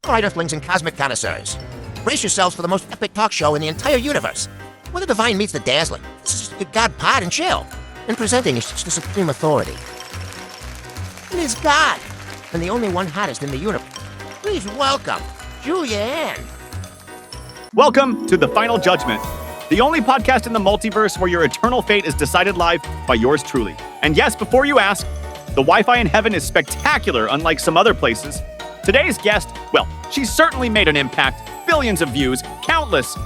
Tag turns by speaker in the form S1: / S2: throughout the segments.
S1: All right, Earthlings and cosmic connoisseurs, brace yourselves for the most epic talk show in the entire universe. Where the divine meets the dazzling. This is just a God pod and chill. And presenting is just the supreme authority. It is God, and the only one hottest in the universe. Please welcome Julia Ann.
S2: Welcome to The Final Judgment, the only podcast in the multiverse where your eternal fate is decided live by yours truly. And yes, before you ask, the Wi-Fi in heaven is spectacular, unlike some other places. Today's guest, well, she's certainly made an impact. Billions of views, countless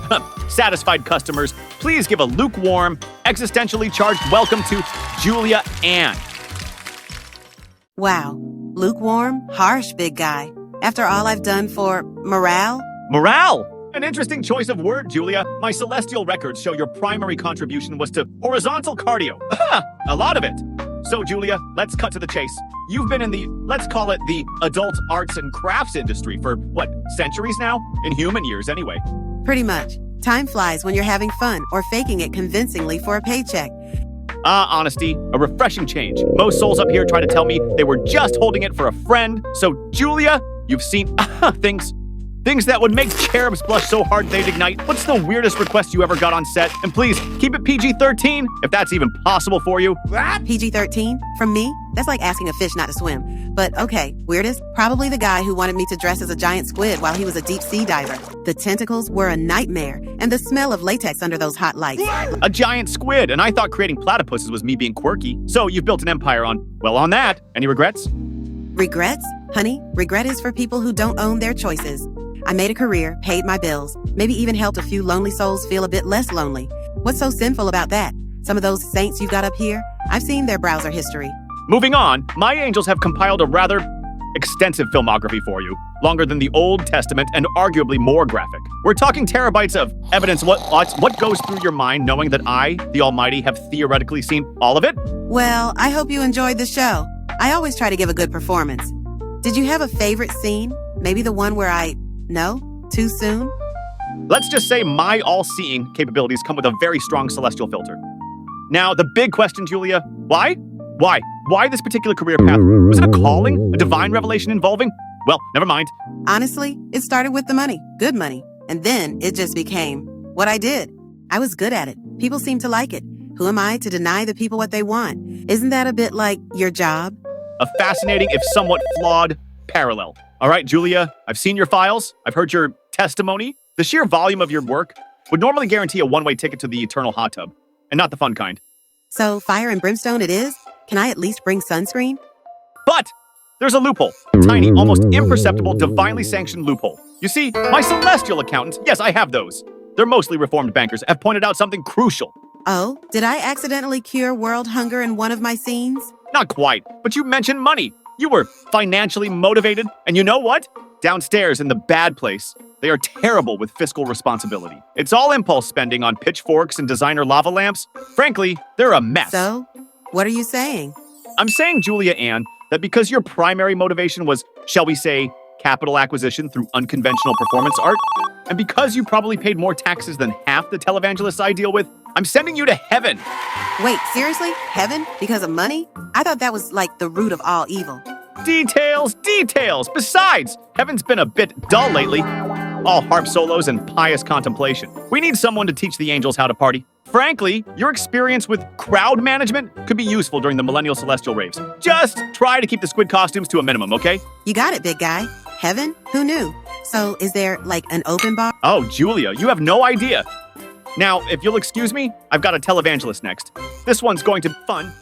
S2: satisfied customers. Please give a lukewarm, existentially charged welcome to Julia Ann.
S3: Wow. Lukewarm, harsh, big guy. After all I've done for morale?
S2: Morale! An interesting choice of word, Julia. My celestial records show your primary contribution was to horizontal cardio. A lot of it. So, Julia, let's cut to the chase. You've been in the, let's call it the adult arts and crafts industry for, what, centuries now? In human years, anyway.
S3: Pretty much. Time flies when you're having fun or faking it convincingly for a paycheck.
S2: Honesty, a refreshing change. Most souls up here try to tell me they were just holding it for a friend. So, Julia, you've seen things that would make cherubs blush so hard they'd ignite. What's the weirdest request you ever got on set? And please, keep it PG-13, if that's even possible for you.
S3: PG-13? From me? That's like asking a fish not to swim. But okay, weirdest? Probably the guy who wanted me to dress as a giant squid while he was a deep-sea diver. The tentacles were a nightmare, and the smell of latex under those hot lights.
S2: A giant squid, and I thought creating platypuses was me being quirky. So you've built an empire on that. Any regrets?
S3: Regrets? Honey, regret is for people who don't own their choices. I made a career, paid my bills, maybe even helped a few lonely souls feel a bit less lonely. What's so sinful about that? Some of those saints you've got up here, I've seen their browser history.
S2: Moving on, my angels have compiled a rather extensive filmography for you, longer than the Old Testament and arguably more graphic. We're talking terabytes of evidence. What goes through your mind knowing that I, the Almighty, have theoretically seen all of it?
S3: Well, I hope you enjoyed the show. I always try to give a good performance. Did you have a favorite scene? Maybe the one where No? Too soon?
S2: Let's just say my all-seeing capabilities come with a very strong celestial filter. Now, the big question, Julia, why? Why this particular career path? Was it a calling? A divine revelation involving? Well, never mind.
S3: Honestly, it started with the money. Good money. And then it just became what I did. I was good at it. People seem to like it. Who am I to deny the people what they want? Isn't that a bit like your job?
S2: A fascinating, if somewhat flawed, parallel. All right, Julia, I've seen your files. I've heard your testimony. The sheer volume of your work would normally guarantee a one-way ticket to the eternal hot tub, and not the fun kind.
S3: So fire and brimstone it is? Can I at least bring sunscreen?
S2: But there's a loophole. A tiny, almost imperceptible, divinely sanctioned loophole. You see, my celestial accountants, yes, I have those. They're mostly reformed bankers, have pointed out something crucial.
S3: Oh, did I accidentally cure world hunger in one of my scenes?
S2: Not quite, but you mentioned money. You were financially motivated, and you know what? Downstairs in the bad place, they are terrible with fiscal responsibility. It's all impulse spending on pitchforks and designer lava lamps. Frankly, they're a mess.
S3: So, what are you saying?
S2: I'm saying, Julia Ann, that because your primary motivation was, shall we say, capital acquisition through unconventional performance art, and because you probably paid more taxes than half the televangelists I deal with, I'm sending you to heaven.
S3: Wait, seriously? Heaven? Because of money? I thought that was like the root of all evil.
S2: Details. Besides, heaven's been a bit dull lately. All harp solos and pious contemplation. We need someone to teach the angels how to party. Frankly, your experience with crowd management could be useful during the millennial celestial raves. Just try to keep the squid costumes to a minimum, okay?
S3: You got it, big guy. Heaven? Who knew? So, is there, like, an open bar?
S2: Oh, Julia, you have no idea. Now, if you'll excuse me, I've got a televangelist next. This one's going to be fun.